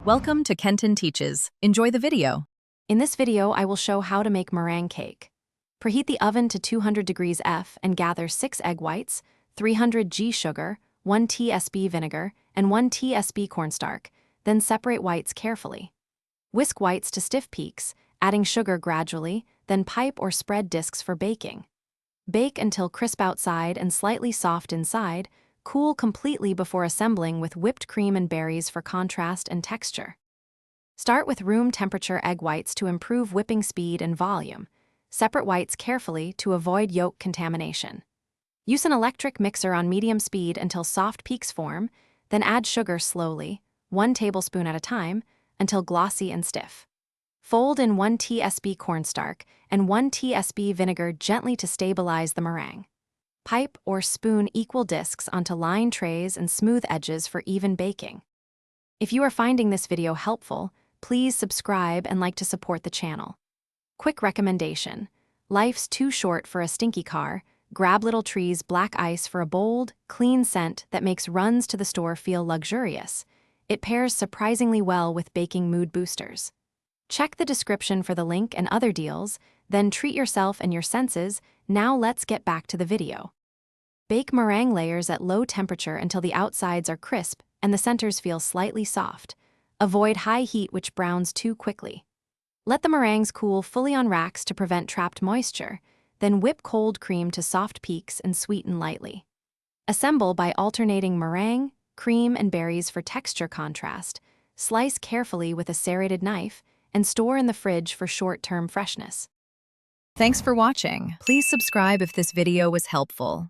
Welcome to Kenton Teaches. Enjoy the video. In this video, I will show how to make meringue cake. Preheat the oven to 200 degrees F and gather 6 egg whites, 300 g sugar, 1 tsp vinegar, and 1 tsp cornstarch, then separate whites carefully. Whisk whites to stiff peaks, adding sugar gradually, then pipe or spread discs for baking. Bake until crisp outside and slightly soft inside. Cool completely before assembling with whipped cream and berries for contrast and texture. Start with room temperature egg whites to improve whipping speed and volume. Separate whites carefully to avoid yolk contamination. Use an electric mixer on medium speed until soft peaks form, then add sugar slowly, 1 tablespoon at a time, until glossy and stiff. Fold in 1 tsp cornstarch and 1 tsp vinegar gently to stabilize the meringue. Pipe or spoon equal discs onto lined trays and smooth edges for even baking. If you are finding this video helpful, please subscribe and like to support the channel. Quick recommendation: life's too short for a stinky car. Grab Little Tree's black ice for a bold, clean scent that makes runs to the store feel luxurious. It pairs surprisingly well with baking mood boosters. Check the description for the link and other deals, then treat yourself and your senses. Now let's get back to the video. Bake meringue layers at low temperature until the outsides are crisp and the centers feel slightly soft. Avoid high heat which browns too quickly. Let the meringues cool fully on racks to prevent trapped moisture, then whip cold cream to soft peaks and sweeten lightly. Assemble by alternating meringue, cream, and berries for texture contrast. Slice carefully with a serrated knife and store in the fridge for short-term freshness. Thanks for watching. Please subscribe if this video was helpful.